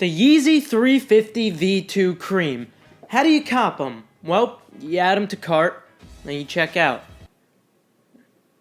The Yeezy 350 V2 Cream. How do you cop them? Well, you add them to cart, then you check out.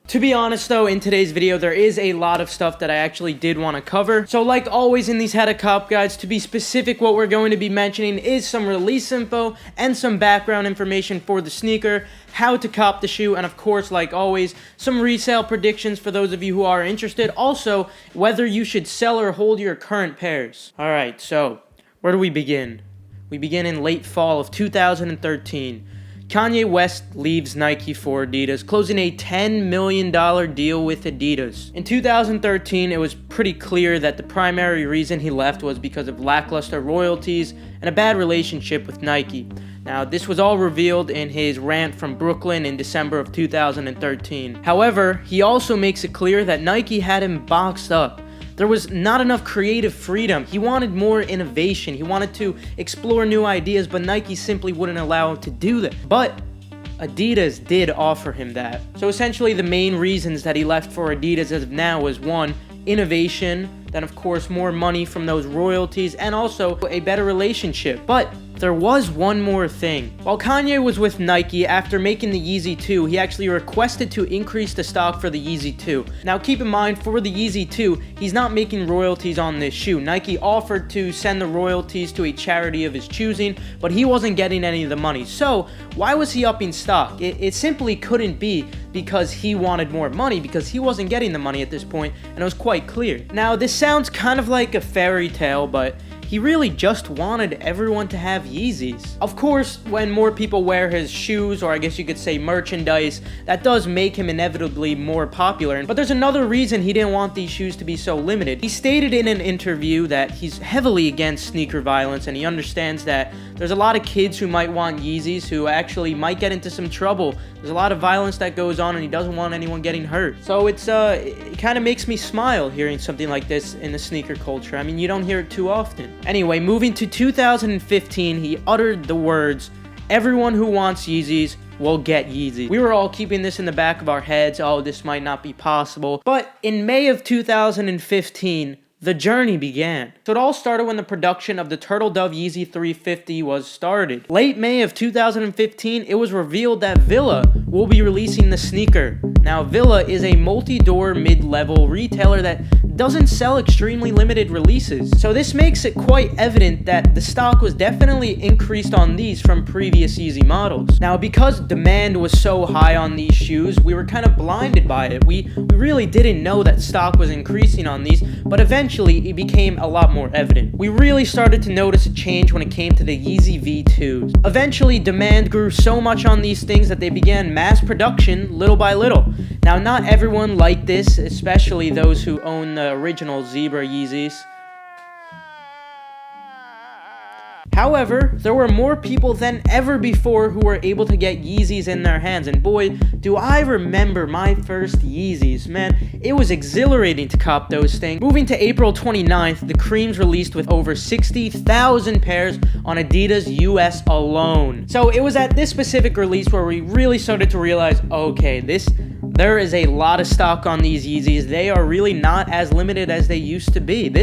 To be honest though, in today's video, there is a lot of stuff that I actually did want to cover. So like always in these how to cop guides, to be specific, what we're going to be mentioning is some release info and some background information for the sneaker, how to cop the shoe, and of course, like always, some resale predictions for those of you who are interested. Also, whether you should sell or hold your current pairs. Alright, so where do we begin? We begin in late fall of 2013. Kanye West leaves Nike for Adidas, closing a $10 million deal with Adidas. In 2013, it was pretty clear that the primary reason he left was because of lackluster royalties and a bad relationship with Nike. Now, this was all revealed in his rant from Brooklyn in December of 2013. However, he also makes it clear that Nike had him boxed up. There was not enough creative freedom. He wanted more innovation. He wanted to explore new ideas, but Nike simply wouldn't allow him to do that. But Adidas did offer him that. So essentially the main reasons that he left for Adidas as of now was 1, innovation, then of course more money from those royalties, and also a better relationship. But there was one more thing. While Kanye was with Nike, after making the Yeezy 2, he actually requested to increase the stock for the Yeezy 2. Now keep in mind, for the Yeezy 2, he's not making royalties on this shoe. Nike offered to send the royalties to a charity of his choosing, but he wasn't getting any of the money. So why was he upping stock? It simply couldn't be because he wanted more money, because he wasn't getting the money at this point, and it was quite clear. Now this sounds kind of like a fairy tale, but he really just wanted everyone to have Yeezys. Of course, when more people wear his shoes, or I guess you could say merchandise, that does make him inevitably more popular. But there's another reason he didn't want these shoes to be so limited. He stated in an interview that he's heavily against sneaker violence, and he understands that there's a lot of kids who might want Yeezys who actually might get into some trouble. There's a lot of violence that goes on, and he doesn't want anyone getting hurt. So it kind of makes me smile hearing something like this in the sneaker culture. I mean, you don't hear it too often. Anyway, moving to 2015, he uttered the words, "Everyone who wants Yeezys will get Yeezy." We were all keeping this in the back of our heads, oh, this might not be possible. But in May of 2015, the journey began. So it all started when the production of the Turtle Dove Yeezy 350 was started. Late May of 2015, it was revealed that Villa will be releasing the sneaker. Now, Villa is a multi-door mid-level retailer that doesn't sell extremely limited releases. So this makes it quite evident that the stock was definitely increased on these from previous Yeezy models. Now, because demand was so high on these shoes, we were kind of blinded by it. We really didn't know that stock was increasing on these, but eventually it became a lot more evident. We really started to notice a change when it came to the Yeezy V2s. Eventually, demand grew so much on these things that they began mass production little by little. Now, not everyone liked this, especially those who own the original Zebra Yeezys. However, there were more people than ever before who were able to get Yeezys in their hands, and boy, do I remember my first Yeezys. Man, it was exhilarating to cop those things. Moving to April 29th, the creams released with over 60,000 pairs on Adidas US alone. So it was at this specific release where we really started to realize, okay, there is a lot of stock on these Yeezys. They are really not as limited as they used to be.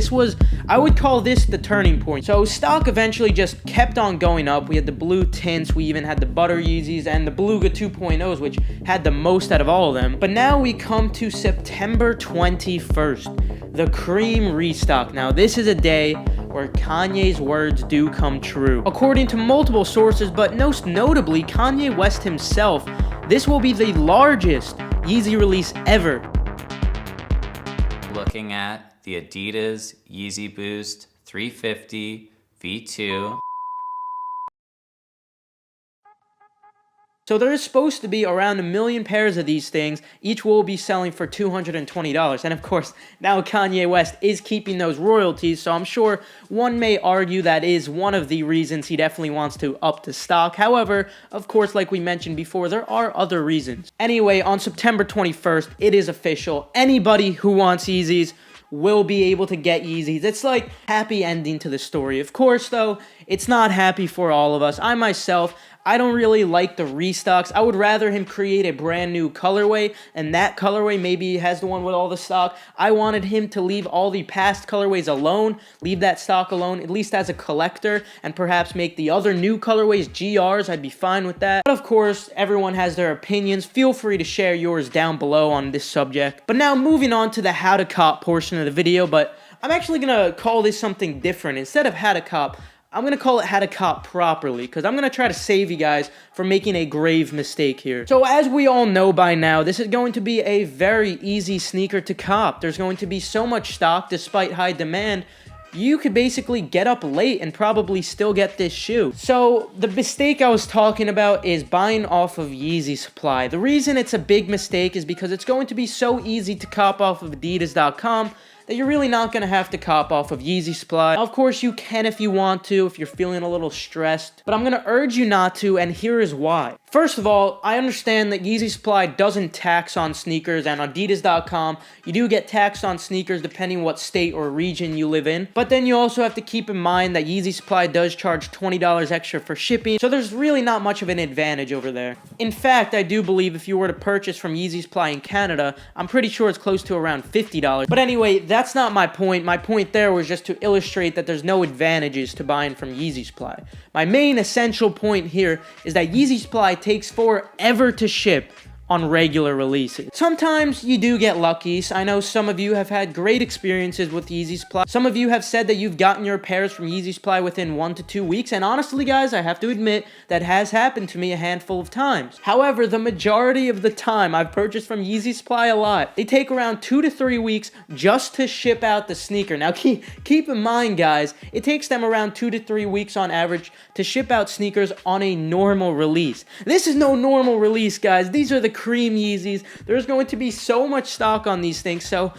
I would call this the turning point. So stock eventually just kept on going up. We had the blue tints, we even had the butter Yeezys, and the Beluga 2.0s, which had the most out of all of them. But now we come to September 21st, the cream restock. Now this is a day where Kanye's words do come true. According to multiple sources, but most notably Kanye West himself, this will be the largest Yeezy release ever. Looking at the Adidas Yeezy Boost 350 V2. So there is supposed to be around 1 million pairs of these things. Each will be selling for $220. And of course, now Kanye West is keeping those royalties, so I'm sure one may argue that is one of the reasons he definitely wants to up the stock. However, of course, like we mentioned before, there are other reasons. Anyway, on September 21st, it is official. Anybody who wants Yeezys will be able to get Yeezys. It's like happy ending to the story. Of course, though, it's not happy for all of us. I myself, I don't really like the restocks. I would rather him create a brand new colorway, and that colorway maybe has the one with all the stock. I wanted him to leave all the past colorways alone, leave that stock alone, at least as a collector, and perhaps make the other new colorways GRs. I'd be fine with that. But of course, everyone has their opinions. Feel free to share yours down below on this subject. But now moving on to the how to cop portion of the video, but I'm actually gonna call this something different. Instead of how to cop, I'm going to call it how to cop properly, because I'm going to try to save you guys from making a grave mistake here. So as we all know by now, this is going to be a very easy sneaker to cop. There's going to be so much stock despite high demand. You could basically get up late and probably still get this shoe. So the mistake I was talking about is buying off of Yeezy supply. The reason it's a big mistake is because it's going to be so easy to cop off of Adidas.com that you're really not going to have to cop off of Yeezy supply. Of course, you can if you want to, if you're feeling a little stressed, but I'm going to urge you not to, and here is why. First of all, I understand that Yeezy supply doesn't tax on sneakers, and Adidas.com, you do get taxed on sneakers depending what state or region you live in, but then you also have to keep in mind that Yeezy supply does charge $20 extra for shipping, so there's really not much of an advantage over there. In fact, I do believe if you were to purchase from Yeezy supply in Canada, I'm pretty sure it's close to around $50. But anyway, that's not my point. My point there was just to illustrate that there's no advantages to buying from Yeezy supply. My main essential point here is that Yeezy supply takes forever to ship on regular releases. Sometimes you do get lucky. I know some of you have had great experiences with Yeezy supply. Some of you have said that you've gotten your pairs from Yeezy supply within 1 to 2 weeks, and honestly guys, I have to admit that has happened to me a handful of times. However, the majority of the time I've purchased from Yeezy supply a lot, they take around 2 to 3 weeks just to ship out the sneaker. Now keep in mind guys, it takes them around 2 to 3 weeks on average to ship out sneakers on a normal release. This is no normal release guys. These are the cream Yeezys. There's going to be so much stock on these things, so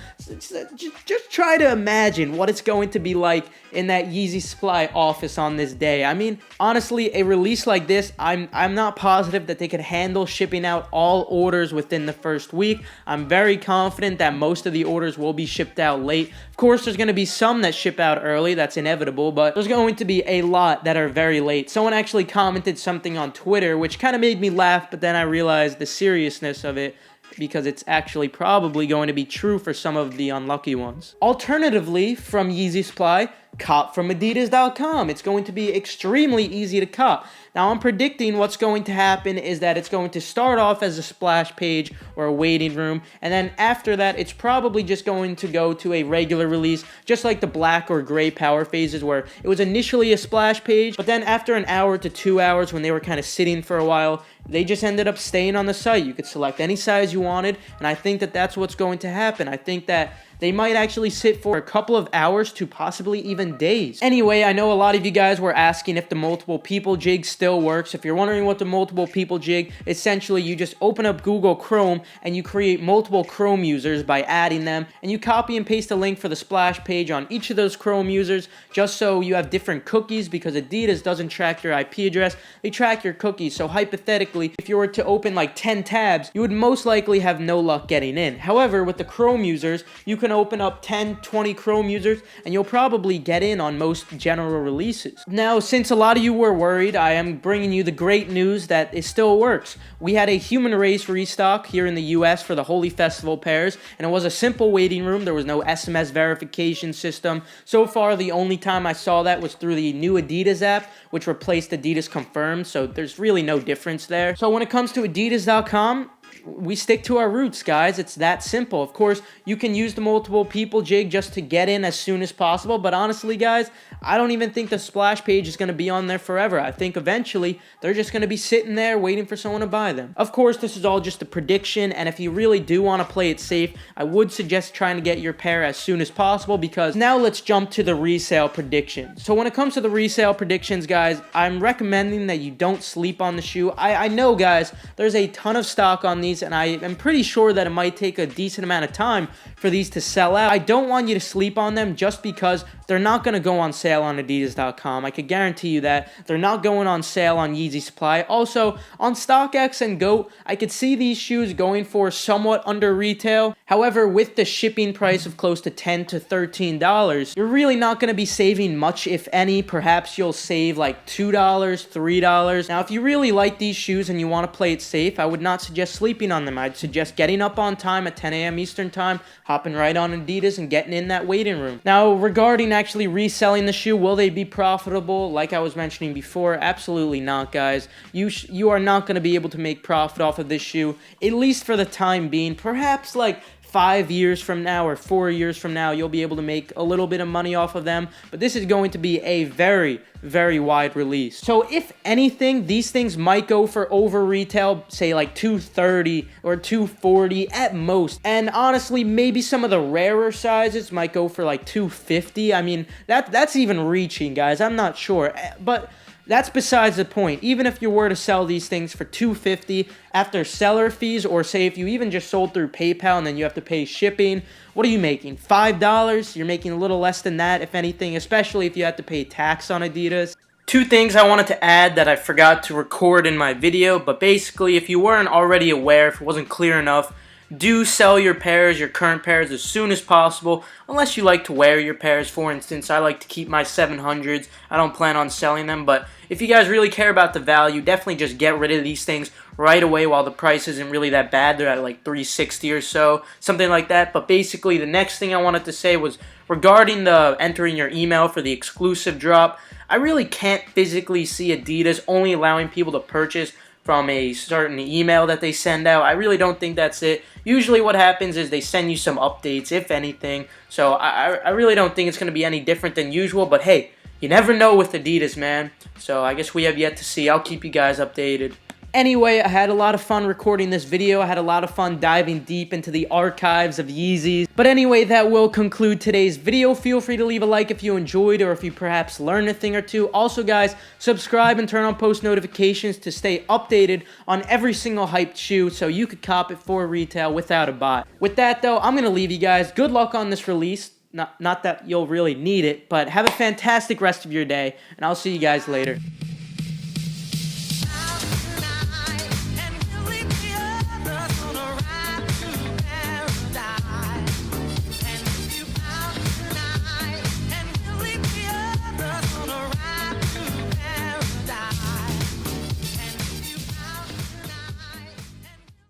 just try to imagine what it's going to be like in that Yeezy supply office on this day. I mean, honestly, a release like this, I'm not positive that they could handle shipping out all orders within the first week. I'm very confident that most of the orders will be shipped out late. Of course, there's going to be some that ship out early, that's inevitable, but there's going to be a lot that are very late. Someone actually commented something on Twitter, which kind of made me laugh, but then I realized the seriousness of it, because it's actually probably going to be true for some of the unlucky ones. Alternatively, from Yeezy supply, cop from Adidas.com. It's going to be extremely easy to cop. Now, I'm predicting what's going to happen is that it's going to start off as a splash page or a waiting room, and then after that, it's probably just going to go to a regular release, just like the black or gray power phases, where it was initially a splash page, but then after an hour to 2 hours, when they were kind of sitting for a while, they just ended up staying on the site. You could select any size you wanted, and I think that that's what's going to happen. I think that they might actually sit for a couple of hours to possibly even days. Anyway, I know a lot of you guys were asking if the multiple people jig still works. If you're wondering what the multiple people jig, essentially you just open up Google Chrome and you create multiple Chrome users by adding them, and you copy and paste a link for the splash page on each of those Chrome users, just so you have different cookies, because Adidas doesn't track your IP address, they track your cookies. So hypothetically, if you were to open like 10 tabs, you would most likely have no luck getting in. However, with the Chrome users, you can open up 10, 20 Chrome users, and you'll probably get in on most general releases. Now, since a lot of you were worried, I am bringing you the great news that it still works. We had a human race restock here in the US for the Holy Festival pairs, and it was a simple waiting room. There was no SMS verification system. So far, the only time I saw that was through the new Adidas app, which replaced Adidas Confirmed, so there's really no difference there. So when it comes to Adidas.com, we stick to our roots, guys. It's that simple. Of course, you can use the multiple people jig just to get in as soon as possible, but honestly, guys, I don't even think the splash page is going to be on there forever. I think eventually they're just going to be sitting there waiting for someone to buy them. Of course, this is all just a prediction, and if you really do want to play it safe, I would suggest trying to get your pair as soon as possible, because now let's jump to the resale predictions. So when it comes to the resale predictions, guys, I'm recommending that you don't sleep on the shoe. I know, guys, there's a ton of stock on these. these, and I am pretty sure that it might take a decent amount of time for these to sell out. I don't want you to sleep on them just because they're not going to go on sale on Adidas.com. I could guarantee you that. They're not going on sale on Yeezy Supply. Also, on StockX and GOAT, I could see these shoes going for somewhat under retail. However, with the shipping price of close to $10 to $13, you're really not going to be saving much, if any. Perhaps you'll save like $2, $3. Now, if you really like these shoes and you want to play it safe, I would not suggest sleeping on them. I'd suggest getting up on time at 10 a.m. Eastern time, hopping right on Adidas and getting in that waiting room. Now, regarding actually reselling the shoe, will they be profitable? Like I was mentioning before, absolutely not, guys. You are not going to be able to make profit off of this shoe, at least for the time being. Perhaps like 5 years from now or 4 years from now, you'll be able to make a little bit of money off of them, but this is going to be a very, very wide release. So if anything, these things might go for over retail, say like $230 or $240 at most. And honestly, maybe some of the rarer sizes might go for like $250. I mean, that's even reaching, guys. I'm not sure, but that's besides the point. Even if you were to sell these things for $250 after seller fees, or say if you even just sold through PayPal and then you have to pay shipping, what are you making? $5? You're making a little less than that, if anything, especially if you have to pay tax on Adidas. Two things I wanted to add that I forgot to record in my video, but basically, if you weren't already aware, if it wasn't clear enough, do sell your pairs, your current pairs, as soon as possible, unless you like to wear your pairs. For instance, I like to keep my 700s. I don't plan on selling them, but if you guys really care about the value, definitely just get rid of these things right away while the price isn't really that bad. They're at like $360 or so, something like that. But basically, the next thing I wanted to say was regarding the entering your email for the exclusive drop. I really can't physically see Adidas only allowing people to purchase from a certain email that they send out. I really don't think that's it. Usually what happens is they send you some updates, if anything. So I really don't think it's going to be any different than usual. But hey, you never know with Adidas, man. So I guess we have yet to see. I'll keep you guys updated. Anyway, I had a lot of fun recording this video. I had a lot of fun diving deep into the archives of Yeezys. But anyway, that will conclude today's video. Feel free to leave a like if you enjoyed or if you perhaps learned a thing or two. Also, guys, subscribe and turn on post notifications to stay updated on every single hyped shoe so you could cop it for retail without a bot. With that, though, I'm going to leave you guys. Good luck on this release. Not that you'll really need it, but have a fantastic rest of your day, and I'll see you guys later.